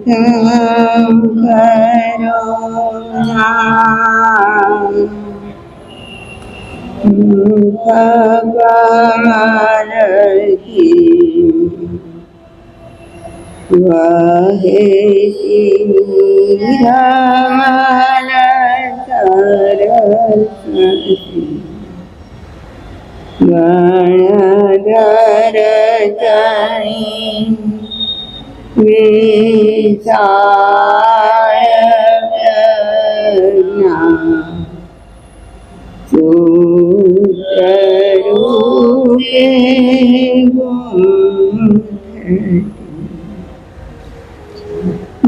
ભગવાન કી વાહે શ્રી રામ સરસ્વતી ગણધર ચણી વિશાળ સૂત્રરૂપે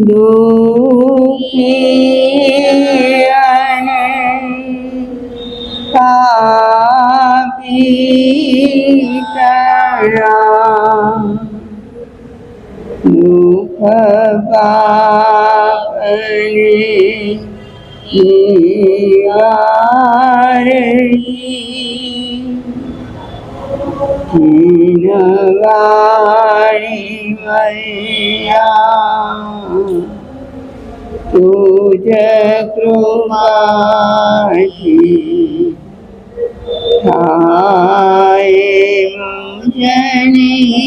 દુઃખી અને પાપી તણા દુઃખ પાપને વાણી મૈયા તુજ કૃપાથી થાય મુજની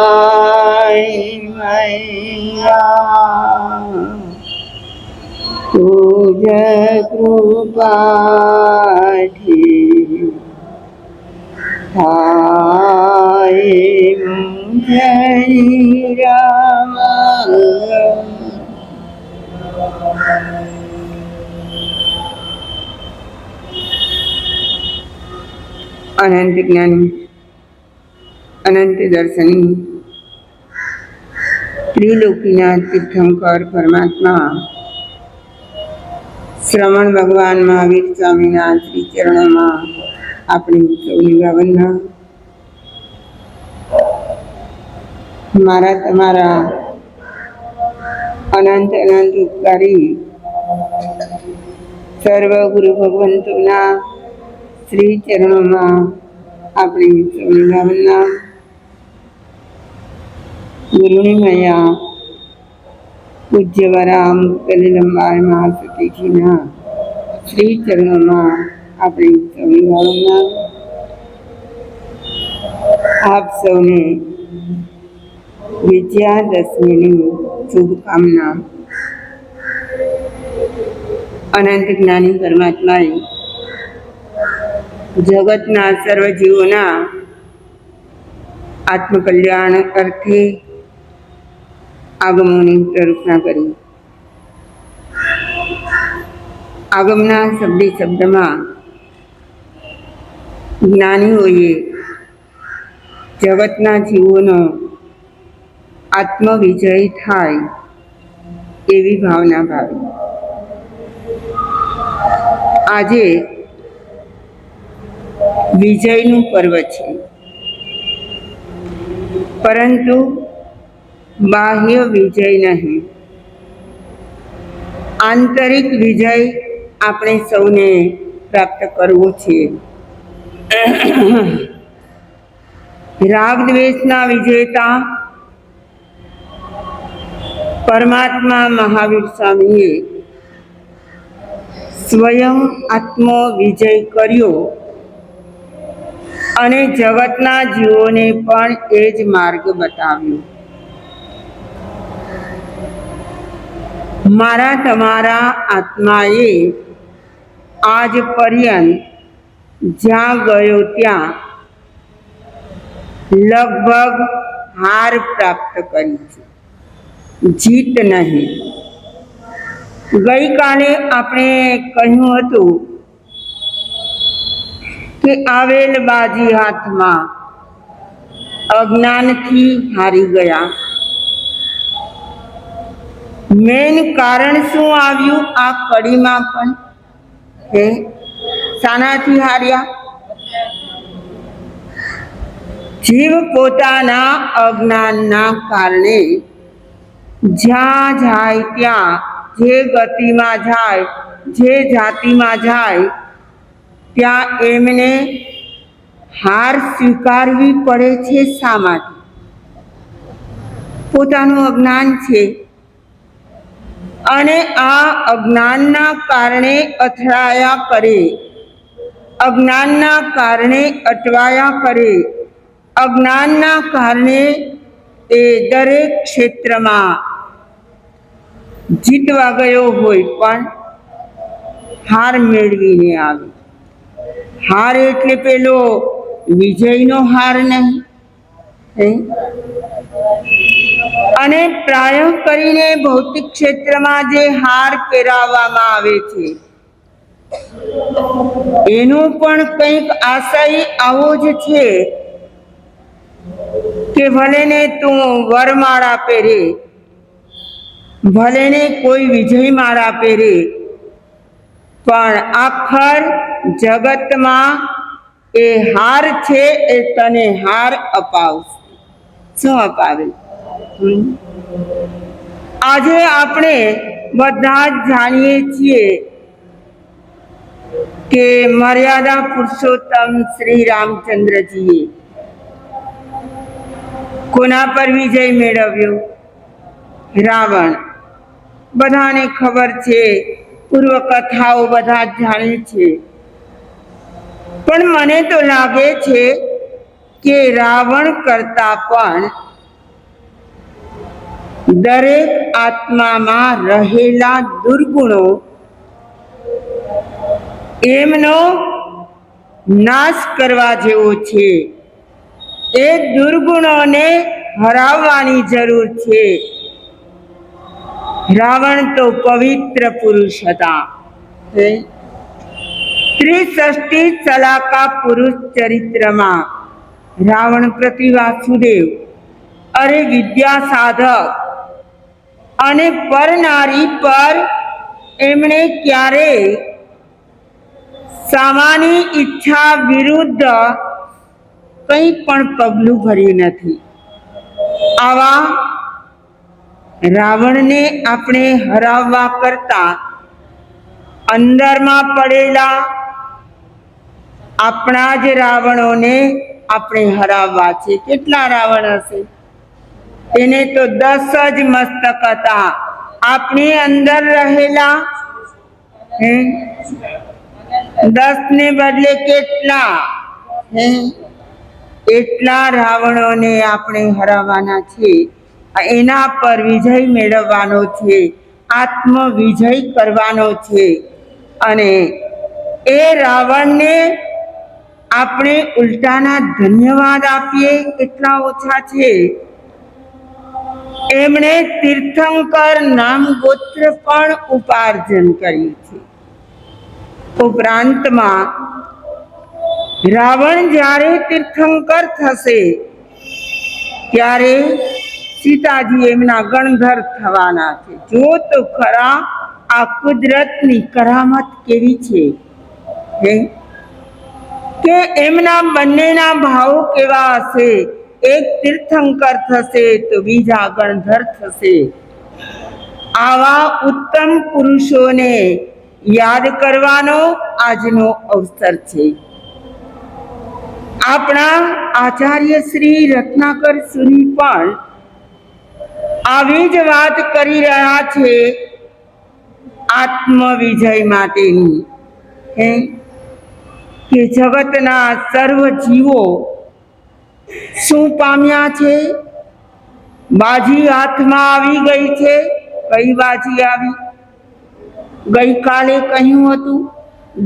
વાણી મૈયા તુજ કૃપાથી થાય મુજની રામ અનંત જ્ઞાની અનંત દર્શની ત્રિલોકીનાથ તીર્થંકર પરમાત્મા શ્રવણ ભગવાન મહાવીર સ્વામીના શ્રી ચરણોમાં આપણી સૌની વંદના. મારા તમારા અનંત અનંત ઉપકારી સર્વ ગુરુ ભગવંતોના શ્રી ચરણોમાં આપણી સૌની વંદના. ગુરુની મયા પૂજ્ય વરામ કલિલંબાય મહાસતીજીના શ્રી ચરણોમાં આપણી સૌની વંદના. આપ સૌને વિજયાદશમીની શુભકામના. અનંત જ્ઞાની પરમાત્માએ જગતના સર્વ જીવોના આત્મકલ્યાણ અર્થે આગમોની પ્રરૂપના કરી. આગમના શબ્દે શબ્દમાં જ્ઞાનીઓએ જગતના જીવોનો આત્મવિજય થાય એવી ભાવના ભાવી. આજે વિજયનું પર્વ છે, પરંતુ બાહ્ય વિજય નહીં, આંતરિક વિજય આપણે સૌને પ્રાપ્ત કરવો છે. રાગ દ્વેષના વિજેતા પરમાત્મા મહાવીર સ્વામીએ સ્વયં આત્મ વિજય કર્યો અને જગતના જીવોને પણ એ જ માર્ગ બતાવ્યો. મારા તમારા આત્માએ આજ પર્યંત જ્યાં ગયો ત્યાં લગભગ હાર પ્રાપ્ત કરી છે, જીત નહીં. ગઈકાલે આપણે કહ્યું હતું કે આવેલ બાજી હાથમાં અજ્ઞાનથી હારી ગયા. મેન કારણ શું આવ્યું આ કડીમાં પણ? હે, શાનાથી હાર્યા? જીવ પોતાના અજ્ઞાનના કારણે જ્યાં જાય ત્યાં, જે ગતિમાં જાય, જે જાતિમાં જાય ત્યાં એમને હાર સ્વીકારવી પડે છે શા માટે? પોતાનું અજ્ઞાન છે અને આ અજ્ઞાનના કારણે અથડાયા કરે, અજ્ઞાનના કારણે અટવાયા કરે, અજ્ઞાનના કારણે એ દરેક ક્ષેત્રમાં જીતવા ગયો હોય પણ હાર મેળવીને આવે. હાર એટલે પેલો વિજયનો હાર નહીં. અને પ્રાય કરીને ભૌતિક ક્ષેત્રમાં જે હાર પહેરાવવામાં આવે છે એનો પણ કંઈક આશય આવો જ છે કે ભલે ને તું વરમાળા પહેરે, ભલે ને કોઈ વિજય માળા પહેરે, પણ આખર જગતમાં એ હાર છે એ તને હાર અપાવશે. શું અપાવે? આજે આપણે બધા જ જાણીએ છીએ કે મર્યાદા પુરુષોત્તમ શ્રી રામચંદ્રજીએ કોના પર વિજય મેળવ્યો? રાવણ. બધાને ખબર છે, પૂર્વ કથાઓ બધા જ જાણે છે. પણ મને તો લાગે છે કે રાવણ કરતા પણ દરેક આત્મામાં રહેલા દુર્ગુણો એમનો નાશ કરવા જેવો છે. એ દુર્ગુણોને હરાવવાની જરૂર છે. રાવણ તો પવિત્ર પુરુષ હતા. ત્રિષષ્ટિ સલાકા પુરુષ ચરિત્રમાં રાવણ પ્રતિ વાસુદેવ અરે વિદ્યા સાધક અને પર નારી પર એમણે ક્યારેય સામાની ઈચ્છા વિરુદ્ધ કંઈ પણ પગલું ભર્યું નથી. આવા રાવણને આપણે હરાવવા કરતા અંદરમાં પડેલા આપણા જ રાવણોને આપણે હરાવવા છે. કેટલા રાવણ હશે? એને તો 10 જ મસ્તક હતા. આપણી અંદર રહેલા 10 ને બદલે કેટલા? એટલા રાવણોને આપણે હરાવવાના છે. એના પર વિજય મેળવવાનો છે, આત્મ વિજય કરવાનો છે. અને એ રાવણને આપણે ઉલટાના ધન્યવાદ આપીએ એટલા ઓછા છે. એમણે તીર્થંકર નામ ગોત્ર પણ ઉપાર્જન કર્યું છે. ઉપરાંતમાં રાવણ જ્યારે તીર્થંકર થશે ત્યારે સીતાજી એમના ગણધર થવાના છે. જો તો ખરા આ કુદરતની કરામત કેવી છે કે એમના બંનેના ભાવો કેવા હશે. એક તીર્થંકર થશે તો બીજા ગણધર થશે. આવા ઉત્તમ પુરુષોને યાદ કરવાનો આજનો અવસર છે. આપણા આચાર્ય શ્રી રત્નાકર સુરી પણ આવી જ વાત કરી રહ્યા છે આત્મ વિજય માટેની, કે જગતના સર્વ જીવો શું પામ્યા છે? બાજી હાથમાં આવી ગઈ છે. કઈ બાજી આવી? ગઈકાલે કહ્યું હતું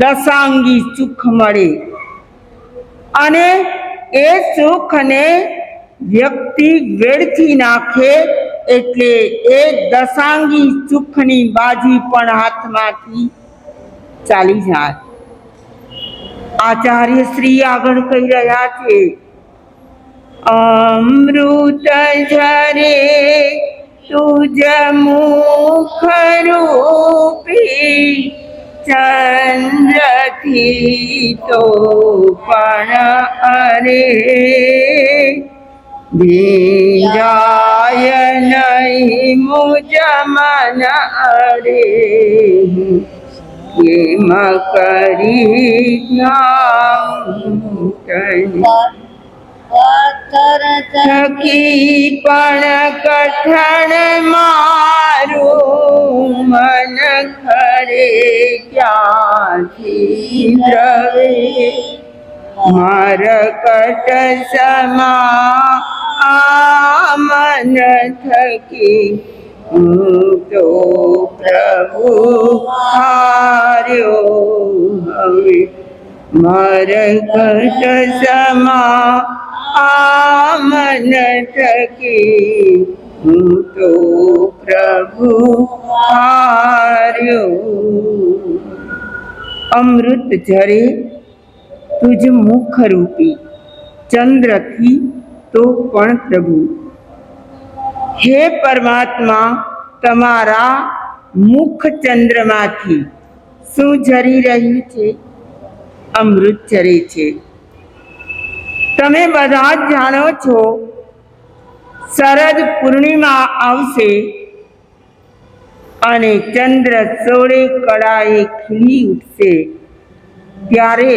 દશાંગી સુખ મળે, અને એ સુખને વ્યક્તિ વેડથી નાખે એટલે એ દશાંગી સુખની બાજી પણ હાથમાંથી ચાલી જાય. આચાર્ય શ્રી આગળ કહી રહ્યા છે, અમૃત ઝરે તુજ મુખ રૂપી ચંદ્રથી તો પણ અરે ભીંજાય નહીં મુજ મન અરે. કેમ કરી જ્ઞાન થકી પણ કઠણ મારું મન ખરે ક્યાંથી દ્રવે માર કટ સમા આ મન થકી હું તો પ્રભુ હાર્યો હવે માર કટ સમા આ મન થકી હું તો પ્રભુ હાર્યો અમૃત ઝરે તુજ મુખ રૂપી ચંદ્રથી તો પણ પ્રભુ હે પરમાત્મા તમારા મુખ ચંદ્રમાંથી શું ઝરી રહ્યું છે અમૃત ઝરે છે તમે બધા જ જાણો છો શરદ પૂર્ણિમા આવશે અને ચંદ્ર સોળે કળાએ ખીલી ઉઠશે ત્યારે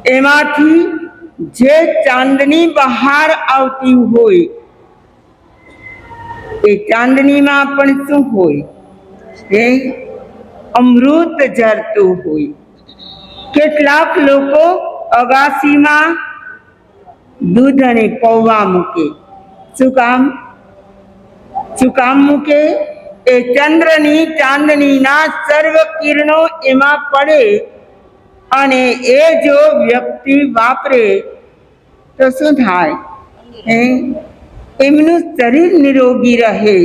એમાંથી જે ચાંદની બહાર આવતી હોય એ ચાંદનીમાં પણ શું હોય એ અમૃત ઝરતું હોય કેટલાક લોકો અગાસીમાં દૂધ અને પૌવા મૂકે શું કામ મૂકે એ ચંદ્રની ચાંદનીના સર્વ કિરણો એમાં પડે અને એ જો વ્યક્તિ વાપરે તો શું થાય એમનું શરીર નિરોગી રહે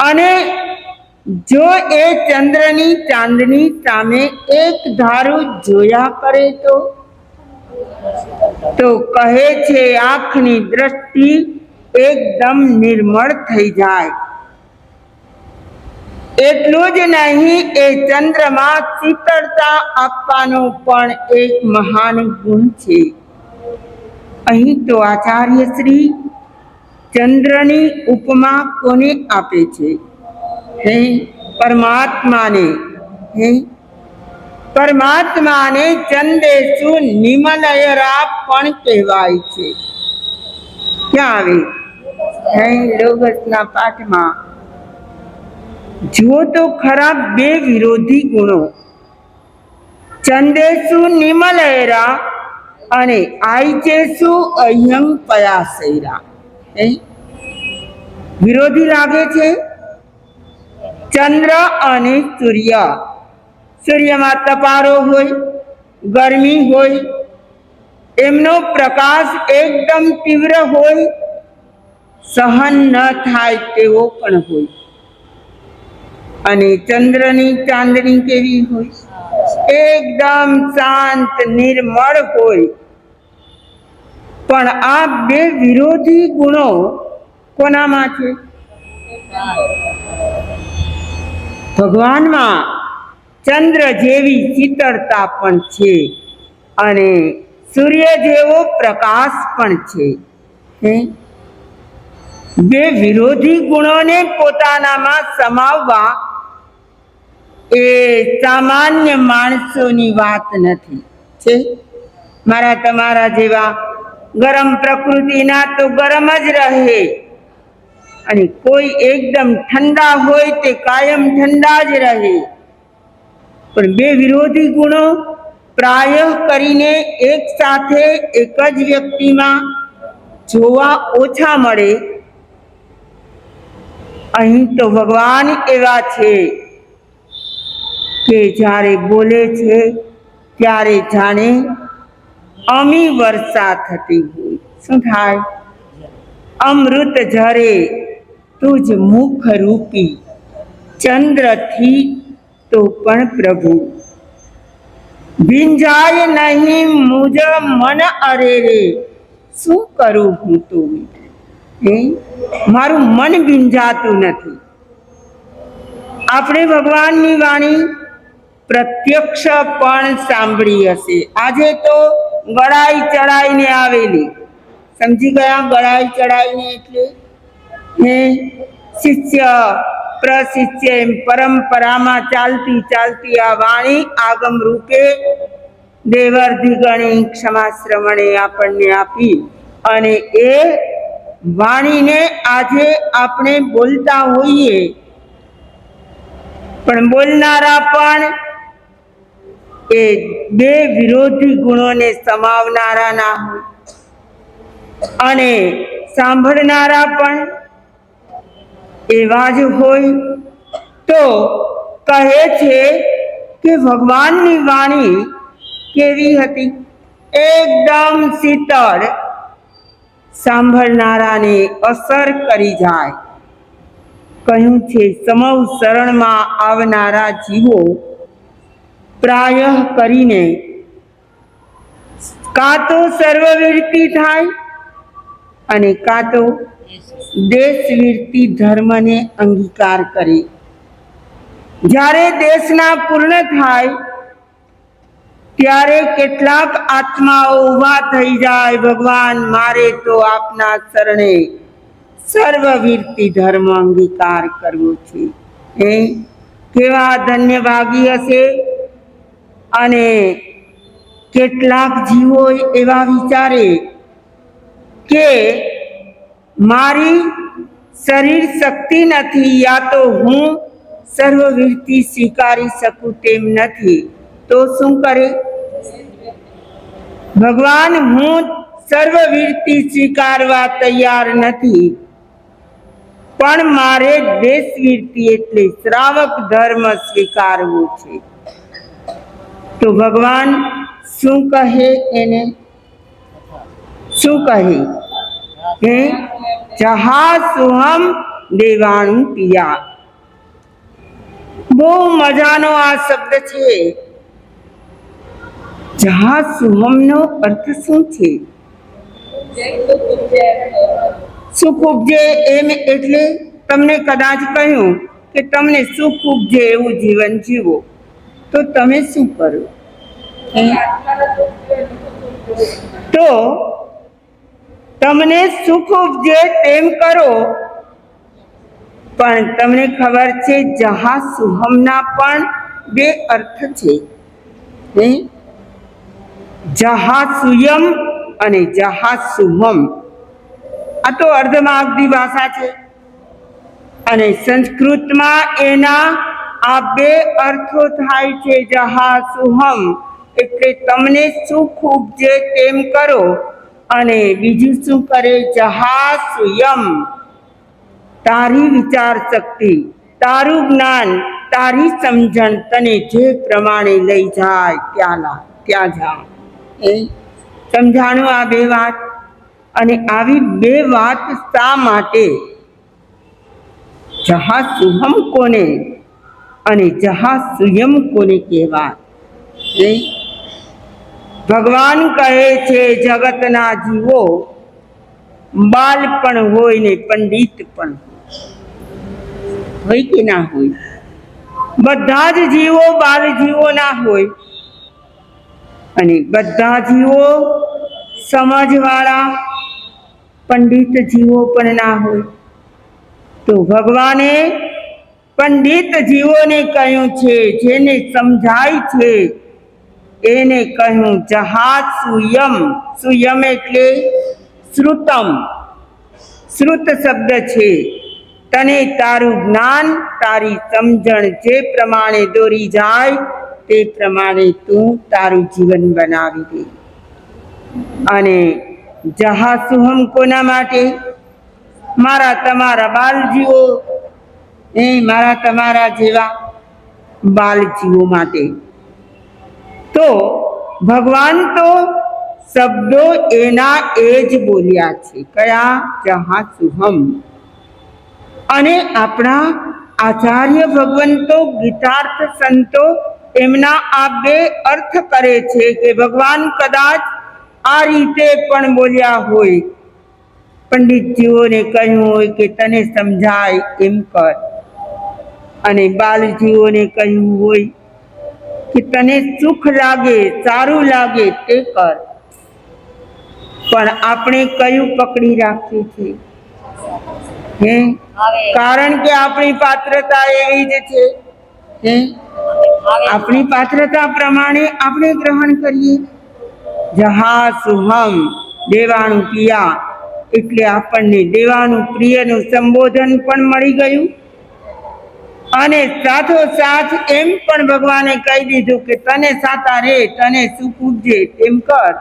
અને જો એ ચંદ્રની ચાંદની સામે એક ધારું જોયા કરે તો કહે છે આંખની દ્રષ્ટિ એકદમ નિર્મળ થઈ જાય એટલું જ નહીં એ ચંદ્રમાં શીતળતા આપવાનો પણ એક મહાન ગુણ છે અહીં તો આચાર્ય શ્રી ચંદ્રની ઉપમા કોને આપે છે હે પરમાત્માને ચંદેશુ નિમલયરા પણ કહેવાય છે ક્યાં આવે હે લોગસના પાઠમાં જુઓ તો ખરા બે વિરોધી ગુણો ચંદેશુ નિમલયરા અને આઈચેસુ અહ્યં પયાસૈરા વિરોધી લાગે છે ચંદ્ર અને સૂર્યમાં તપારો હોય ગરમી હોય એમનો પ્રકાશ એકદમ તીવ્ર હોય સહન ન થાય તેવો પણ હોય અને ચંદ્રની ચાંદની કેવી હોય એકદમ શાંત નિર્મળ હોય પણ આ બે વિરોધી ગુણો કોનામાં છે ભગવાનમાં ચંદ્ર જેવી શીતળતા પણ છે અને સૂર્ય જેવો પ્રકાશ પણ છે બે વિરોધી ગુણોને પોતાનામાં સમાવવા એ સામાન્ય માણસોની વાત નથી છે મારા તમારા જેવા ગરમ પ્રકૃતિના તો ગરમ જ રહે અને કોઈ એકદમ ઠંડા હોય તે કાયમ ઠંડા જ રહે પણ બે વિરોધી ગુણો પ્રાય કરીને એક સાથે એક જ વ્યક્તિમાં જોવા ઓછા મળે અહીં તો ભગવાન એવા છે કે જ્યારે બોલે છે ત્યારે જાણે અમી વર્ષા થતી હોય શું થાય અમૃત ઝરે તુજ મુખ રૂપી ચંદ્રથી તો પણ પ્રભુ ભીંજાય નહીં મુજ મન અરે રે શું કરું હું તો મારું મન ભીંજાતું નથી આપણે ભગવાનની વાણી પ્રત્યક્ષ પણ સાંભળી હશે આજે તો ગળાઈ ચડાઈને આવેલી સમજી ગયા ગળાઈ ચડાઈને એટલે શિષ્ય પ્રશિષ્ય એમ પરંપરામાં ચાલતી ચાલતી આ વાણી આગમ રૂપે દેવર્ધિગણે ક્ષમા શ્રવણે આપણને આપી અને એ વાણીને આજે આપણે બોલતા હોઈએ પણ બોલનારા પણ એ બે વિરોધી ગુણોને સમાવનારા ના હોય અને સાંભળનારા પણ એવા જ હોય તો કહે છે કે ભગવાનની વાણી કેવી હતી? એકદમ શીતળ, સાંભળનારાને અસર કરી જાય. કહ્યું છે સમવ શરણમાં આવનારા જીવો પ્રાય કરીને કાં તો સર્વવીરતી થાય અને કાં તો દેશવીરતી ધર્મને અંગીકાર કરે. જ્યારે દેશના પૂર્ણ થાય ત્યારે કેટલાક આત્માઓ ઊભા થઈ જાય, ભગવાન મારે તો આપના શરણે સર્વવીરતી ધર્મ અંગીકાર કરવો છે. એ કેવા ધન્ય ભાગી હશે. અને કેટલાક જીવો એવા વિચારે કે મારી શરીર શક્તિ નથી, યા તો હું સર્વવીરતી સ્વીકારી શકું તેમ નથી, તો શું કરે? ભગવાન હું સર્વવીરતી સ્વીકારવા તૈયાર નથી, પણ મારે દેશવીરતી એટલે શ્રાવક ધર્મ સ્વીકારવો છે. તો ભગવાન શું કહે? એને શું કહે? હે જહા સુહમ દેવાણું પિયા. બહુ મજાનો આ શબ્દ છે. જહા સુહમનો અર્થ શું છે? સુખ ઉપજે એમ, એટલે તમને કદાચ કહ્યું કે તમને સુખ ઉપજે એવું જીવન જીવો, તો તમે શું કરો? તો તમને સુખ ઉપજે તેમ કરો, પણ તમને ખબર છે જહા સુહમના પણ બે અર્થ છે. જહા સુયમ અને જહા સુહમ. આ તો અર્ધમાગધી ભાષા છે અને સંસ્કૃતમાં એના આ બે અર્થો થાય છે. જહા સુહમ એટલે તમને સુખ ઉપજે તેમ કરો, અને બીજું શું કરે? જહા સુયમ, તારી વિચાર શક્તિ, તારું જ્ઞાન, તારી સમજણ તને જે પ્રમાણે લઈ જાય ત્યાં જા. એ સમજાણું આ બે વાત. અને આવી બે વાત શા માટે? જહા સુહમ કોને અને જહા સુયમ કોને કહેવાય? ભગવાન કહે છે જગતના જીવો બાલ પણ હોય ને પંડિત પણ હોય કે ના હોય? બધા જ જીવો બાલ જીવો ના હોય અને બધા જીવો સમજવાળા પંડિત જીવો પણ ના હોય. તો ભગવાને પંડિત જીવોને કહ્યું છે, જેને સમજાય છે એને કહ્યું જહા સુયમ. સુયમ એટલે શ્રુતમ. શ્રુત શબ્દ છે. તને તારું જ્ઞાન, તારી સમજણ જે પ્રમાણે દોરી જાય તે પ્રમાણે તું તારું જીવન બનાવી દે. અને જહા સુહમ કોના માટે? મારા તમારા બાલજીવો, મારા તમારા જેવા બાલજીવો માટે. તો ભગવાન તો શબ્દો એના એ જ બોલ્યા છે. કયા? જહા સુહમ. અને આપણા આચાર્ય ભગવંતો, ગીતાર્થ સંતો એમના આ બે અર્થ કરે છે કે ભગવાન કદાચ આ રીતે પણ બોલ્યા હોય, પંડિતજીઓને કહ્યું હોય કે તને સમજાય એમ કર, અને બાલજીઓને કહ્યું હોય કે તને સુખ લાગે, સારું લાગે તે કર. પણ આપણે કયું પકડી રાખીએ છીએ? હે કારણ કે આપણી પાત્રતા એવી જ છે હે આપણી પાત્રતા પ્રમાણે આપણે ગ્રહણ કરીએ. જહા સુહમ દેવાણું પિયા એટલે આપણને દેવાનું પ્રિયનું સંબોધન પણ મળી ગયું અને સાથોસાથ એમ પણ ભગવાને કહી દીધું કે તને સાતા રે, તને સુખ ઉપજે તેમ કર.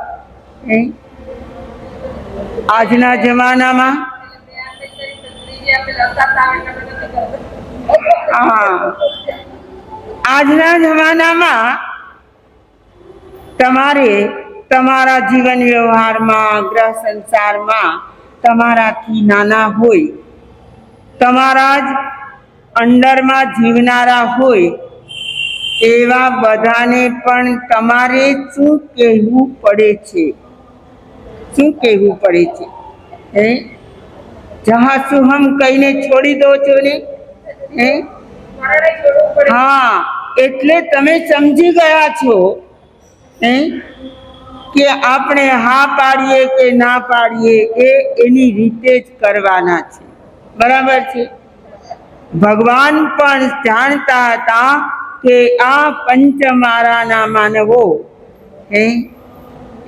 આજના જમાનામાં આજના જમાનામાં તમારે તમારા જીવન વ્યવહારમાં, ગ્રહ સંસારમાં તમારાથી નાના હોય, તમારા જ અંડરમાં જીવનારા હોય એવા બધાને પણ તમારે શું કહેવું પડે છે? શું કહેવું પડે છે? હે જહા સુહમ કહીને છોડી દો છો ને? હે હા, એટલે તમે સમજી ગયા છો કે આપણે હા પાડીએ કે ના પાડીએ એ એની રીતે જ કરવાના છે. બરાબર છે? ભગવાન પણ જાણતા હતા કે આ પંચ મારાના માનવો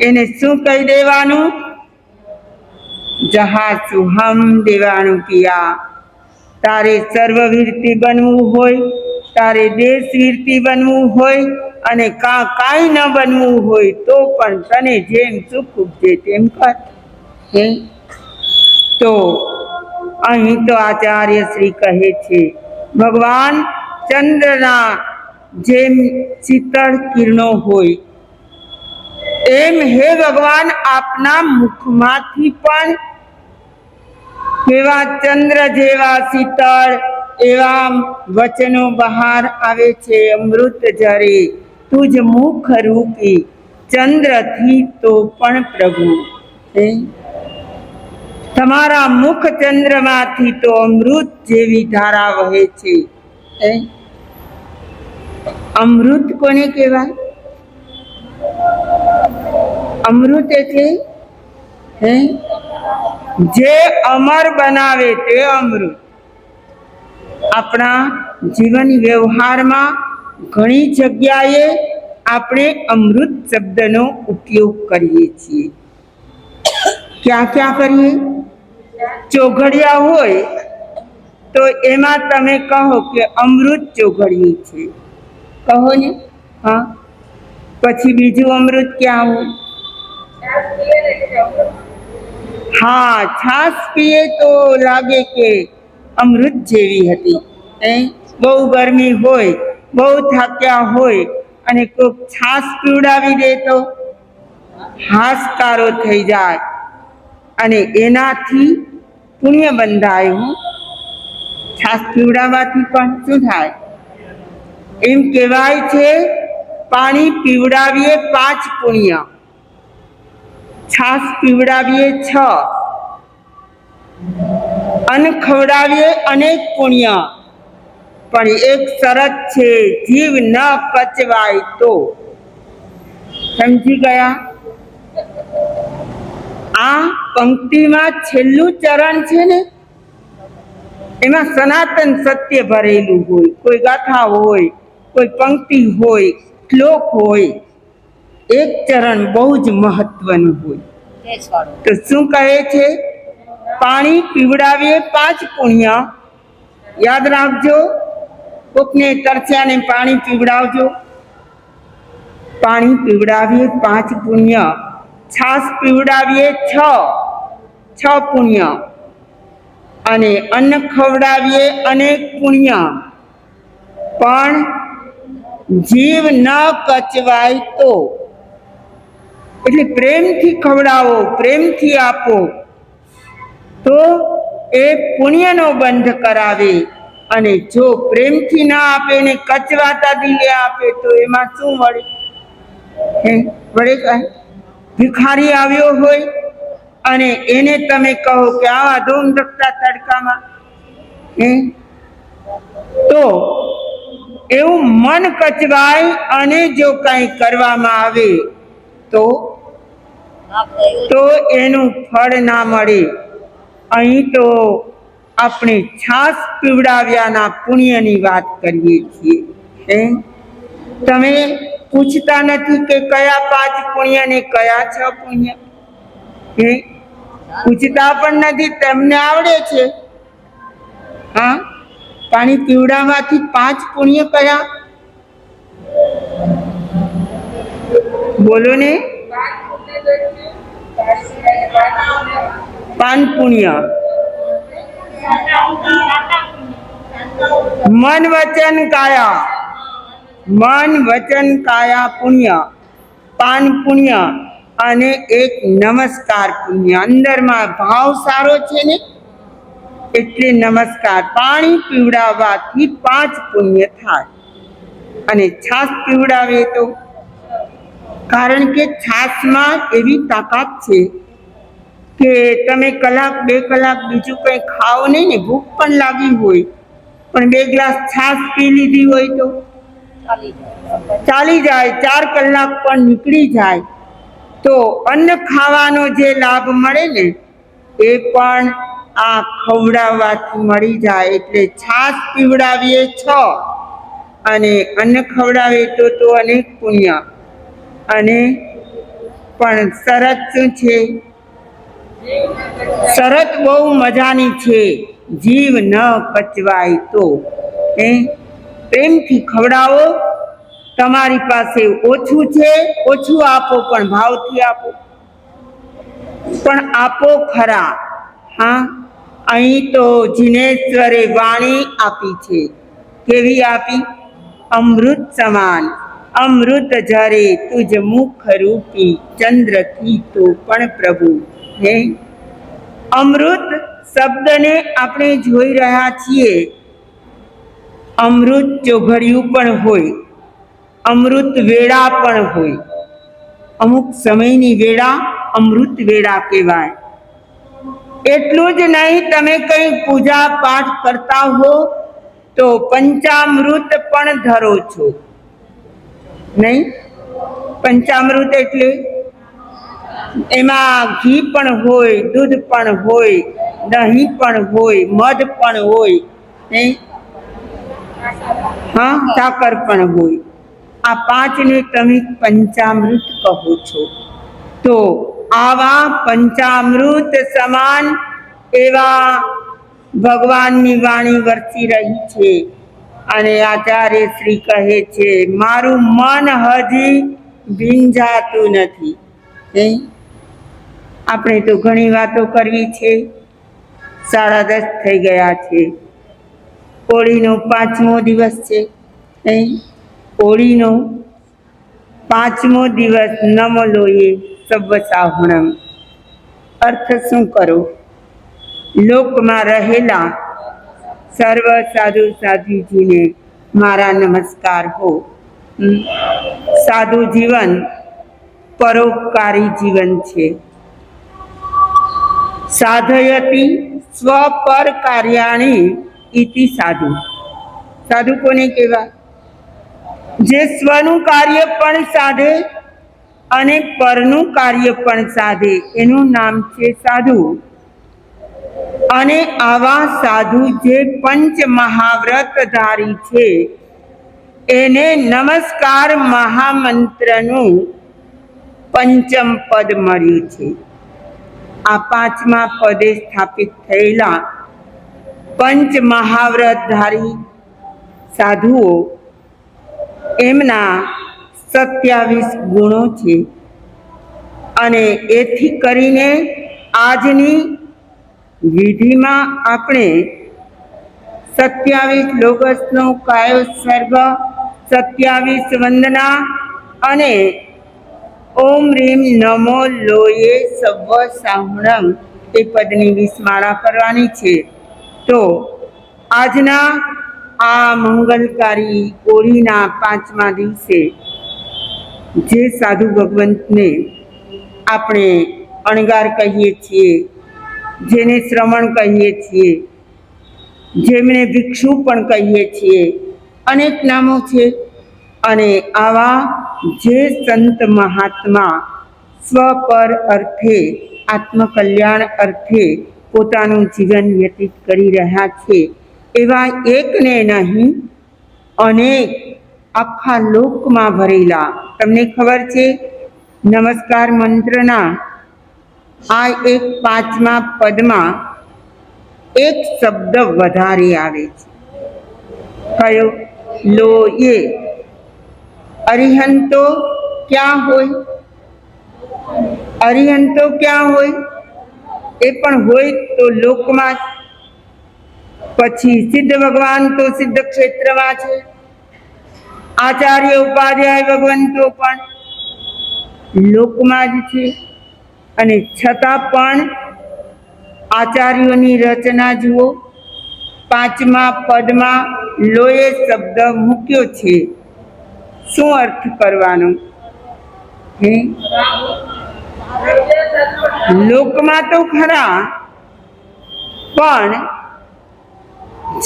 એને શું કહી દેવાનું? જહા સુહમ દેવાણું કિયા. તારે સર્વવીરતી બનવું હોય, તારે દેશવીરતી બનવું હોય અને કાંઈ ન બનવું હોય તો પણ તને જેમ સુખ ઉપજે તેમ કર. તો અહીં તો આચાર્ય શ્રી કહે છે ભગવાન ચંદ્રના જેમ શીતળ કિરણો હોય એમ હે ભગવાન આપના મુખમાંથી પણ કેવા ચંદ્ર જેવા શીતળ એવા વચનો બહાર આવે છે. અમૃત ઝરે તુજ મુખ રૂપી ચંદ્રથી તો પણ પ્રભુ. તમારા મુખ ચંદ્રમાંથી તો અમૃત જેવી ધારા વહે છે. અમૃત કોને કહેવાય? અમૃત એટલે જે અમર બનાવે તે અમૃત. આપણા જીવન વ્યવહારમાં ઘણી જગ્યાએ આપણે અમૃત શબ્દનો ઉપયોગ કરીએ છીએ. ક્યાં ક્યાં કરીએ? ચોઘડિયા હોય તો એમાં તમે કહો કે અમૃત ચોઘડિયું છે, કહો ને. હા, પછી બીજું અમૃત ક્યાં હોય? હા, છાસ પીએ તો લાગે કે અમૃત જેવી હતી. બહુ ગરમી હોય, બહુ થાક્યા હોય અને કોઈક છાસ પીવડાવી દે તો હાશકારો થઈ જાય અને એનાથી પુણ્ય બંધાય. છાસ પીવડાવવાથી પણ શું થાય? એમ કહેવાય છે પાણી પીવડાવીએ 5 પુણ્ય, છાસ પીવડાવીએ 6, અન્ન ખવડાવીએ અનેક પુણ્ય. પણ એક શરત છે, જીવ ન કચવાય તો. સમજી ગયા? આ પંક્તિમાં છેલ્લું ચરણ છે ને એમાં સનાતન સત્ય ભરેલું હોય. કોઈ ગાથા હોય, કોઈ પંક્તિ હોય, શ્લોક હોય, એક ચરણ બહુ જ મહત્વનું હોય. તો શું કહે છે? પાણી પીવડાવીએ 5 પુણ્ય. યાદ રાખજો, કોકને તરસ્યાને પાણી પીવડાવજો. પાણી પીવડાવીએ 5 પુણ્ય, છાસ પીવડાવીએ 6 પુણ્ય અને અન્ન ખવડાવીએ અનેક પુણ્ય. પણ જીવ ન કચવાય તો, એટલે પ્રેમથી ખવડાવો, પ્રેમથી આપો તો એ પુણ્યનો બંધ કરાવે. અને જો પ્રેમથી ના આપે ને કચવાતા દિલે આપે તો એમાં શું વળે? વળે કાંઈ? ભિખારી આવ્યો હોય અને એને તમે કહો કે આવા ધૂમધકતા તડકામાં તો એવું મન કચવાય અને જો કંઈ કરવામાં આવે તો એનું ફળ ના મળે. અહીં તો આપણે છાસ પીવડાવ્યાના પુણ્યની વાત કરીએ છીએ. તમે પૂછતા નથી કે કયા 5 પુણ્ય ને કયા 6 પુણ્ય? પૂછતા પણ નથી, તમને આવડે છે. હા, પાણી પીવડાવવાથી 5 પુણ્ય કયા? બોલો ને. 5 પુણ્ય. મન વચન કાયા, મન વચન કાયા પુણ્ય, 5 પુણ્ય અને 1 નમસ્કાર પુણ્ય. અંદરમાં ભાવ સારો છે ને એટલે નમસ્કાર. પાણી પીવડાવવાથી 5 પુણ્ય થાય. અને છાસ પીવડાવે તો, કારણ કે છાસમાં એવી તાકાત છે કે તમે 1 કલાક 2 કલાક બીજું કંઈ ખાઓ નહીં ને, ભૂખ પણ લાગી હોય પણ 2 ગ્લાસ છાસ પી લીધી હોય તો ચાલી જાય, 4 કલાક પણ નીકળી જાય. તો અન્ન ખાવાનો જે લાભ મળે ને એ પણ આ ખવડાવવાથી મળી જાય. એટલે છાસ પીવડાવીએ 6 અને અન્ન ખવડાવે તો અનેક પુણ્ય. અને પણ શરત શું છે? શરત બહુ મજાની છે. જીવ ન પચવાય તો પ્રેમથી ખવડાવો. તમારી પાસે ઓછું છે, ઓછું આપો પણ ભાવથી આપો, પણ આપો ખરા. હા, અહીં તો જીનેશ્વરે વાણી આપી છે. કેવી આપી? અમૃત સમાન. અમૃત ઝરે તુજ મુખ રૂપી, ચંદ્રથી તો પણ પ્રભુ. અમૃત શબ્દને આપણે જોઈ રહ્યા છીએ. અમૃત ચોઘડિયું પણ હોય, અમૃત વેળા પણ હોય. અમુક સમયની વેળા અમૃત વેળા કહેવાય. એટલું જ નહીં, તમે કંઈ પૂજા પાઠ કરતા હો તો પંચામૃત પણ ધરો છો નહીં? પંચામૃત એટલે એમાં ઘી પણ હોય, દૂધ પણ હોય, દહીં પણ હોય, મધ પણ હોય, હા, સાકર પણ હોય. આ 5ને તમે પંચામૃત કહો છો. તો આવા પંચામૃત સમાન એવા ભગવાનની વાણી વરસી રહી છે. અને આચાર્ય શ્રી કહે છે, મારું મન હજી ભીંજાતું નથી. આપણે તો ઘણી વાતો કરવી છે. 10:30 થઈ ગયા છે. હોળીનો 5મો દિવસ છે. હોળીનો 5મો દિવસ. નમલોએ સવ્વસાહુણમ. અર્થ શું કરો? લોકમાં રહેલા સર્વ સાધુ સાધ્વીજીને મારા નમસ્કાર હો. સાધુ જીવન પરોપકારી જીવન છે. સાધયતિ સ્વપર કાર્યાણી ઇતિ સાધુ. સાધુ કોને કહેવાય? જે સ્વનું કાર્ય પણ સાધે અને પરનું કાર્ય પણ સાધે, એનું નામ છે સાધુ. અને આવા સાધુ જે પંચ મહાવ્રતધારી છે એને નમસ્કાર મહામંત્રનું 5મ પદ મળ્યું છે. આ 5મા પદે સ્થાપિત થયેલા પંચ મહાવ્રતધારી સાધુઓ, એમના 27 ગુણો છે. અને એથી કરીને આજની વિધિમાં આપણે 27 લોગસનો કાયોત્સર્ગ, 27 વંદના અને ઓમ રીમ નમો લોએ સવ્વ સાહુણમ એ પદની 20 માળા કરવાની છે. તો આજના આ મંગલકારી હોળીના 5મા દિવસે જે સાધુ ભગવંતને આપણે અણગાર કહીએ છીએ, જેને શ્રમણ કહીએ છીએ, જેમને ભિક્ષુ પણ કહીએ છીએ, અનેક નામો છે. અને આવા જે સંત મહાત્મા સ્વ પર અર્થે, આત્મકલ્યાણ અર્થે પોતાનું જીવન વ્યતીત કરી રહ્યા છે. એવા એકને નહીં, અનેક આખા લોકમાં ભરેલા. તમને ખબર છે, નમસ્કાર મંત્રના આ એક 5મા પદમાં એક શબ્દ વધારે આવે છે. કયો? લોયે. અરિહંતો ક્યાં હોય? અરિહંતો ક્યાં હોય? એ પણ હોય તો લોકમાં જ. પછી સિદ્ધ ભગવાન તો સિદ્ધ ક્ષેત્રમાં છે. આચાર્ય ઉપાધ્યાય ભગવંતો પણ લોકમાં જ છે. અને છતાં પણ આચાર્યોની રચના જુઓ, 5મા પદમાં લોયે શબ્દ મૂક્યો છે. શું અર્થ કરવાનો? લોકમાં તો ખરા, પણ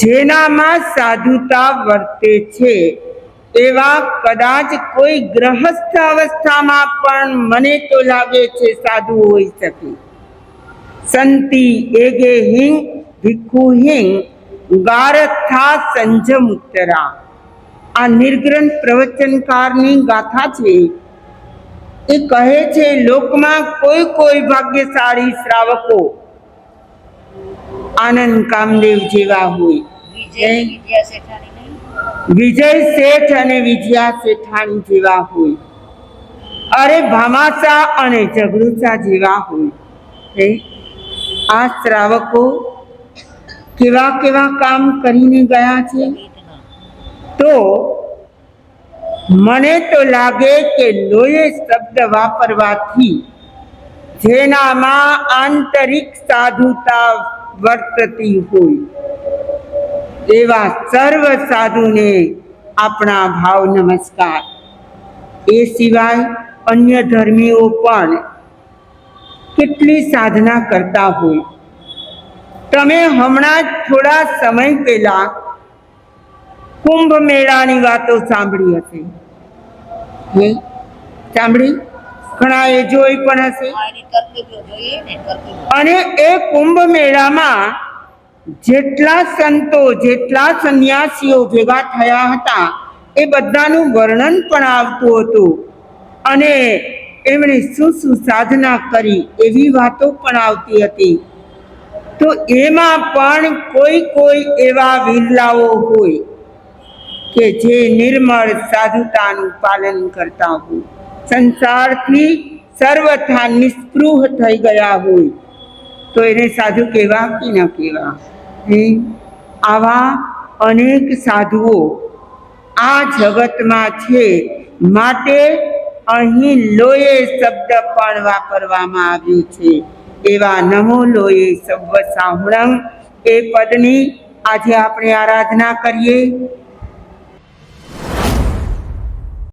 જેનામાં સાધુતા વર્તે છે એવા કદાચ કોઈ ગ્રહસ્થ અવસ્થામાં પણ મને તો લાગે છે સાધુ હોઈ શકે. સંતિ એગે હિંગ ભિક્ષુ હિંગ ગારથા સંજમુત્તરા. આ નિર્ગ્રંથ પ્રવચનકારની ગાથા છે. એ કહે છે લોકમાં કોઈ કોઈ ભાગ્યશાળી શ્રાવકો આનંદ કામદેવ જેવા હોય. વિજય શેઠ અને વિજયા શેઠાણી જેવા હોય. અરે ભામાસા અને જગરૂસા જેવા હોય. આ શ્રાવકો કેવા કેવા કામ કરીને ગયા છે. તો મને તો લાગે કે લોયે શબ્દ વાપરવાથી જેનામાં આંતરિક સાધુતા વર્તતી હોય એવા સર્વ સાધુને આપણા ભાવ નમસ્કાર. એ સિવાય અન્ય ધર્મીઓ પણ કેટલી સાધના કરતા હોય. તમે હમણાં જ થોડા સમય પહેલા કુંભ મેળાની વાતો સાંભળી હશે. સાંભળી? ઘણાએ જોઈ પણ હશે. અને એ કુંભ મેળામાં જેટલા સંતો, જેટલા સંન્યાસીઓ ભેગા થયા હતા એ બધાનું વર્ણન પણ આવતું હતું. અને એમણે શું શું સાધના કરી એવી વાતો પણ આવતી હતી. તો એમાં પણ કોઈ એવા વિરલાઓ હોય કે જે નિર્મળ સાધુતાનું પાલન કરતા હોય, સંસારથી સર્વથા નિસ્પૃહ થઈ ગયા હોય, તો એને સાધુ કહેવા કે ન કહેવા? આવા અનેક સાધુઓ આ જગતમાં છે. માટે અહીં લોયે શબ્દ પણ વાપરવામાં આવ્યું છે. એવા નમો લોયે સર્વ સાહુણં એ પદની આજે આપણે આરાધના કરીએ.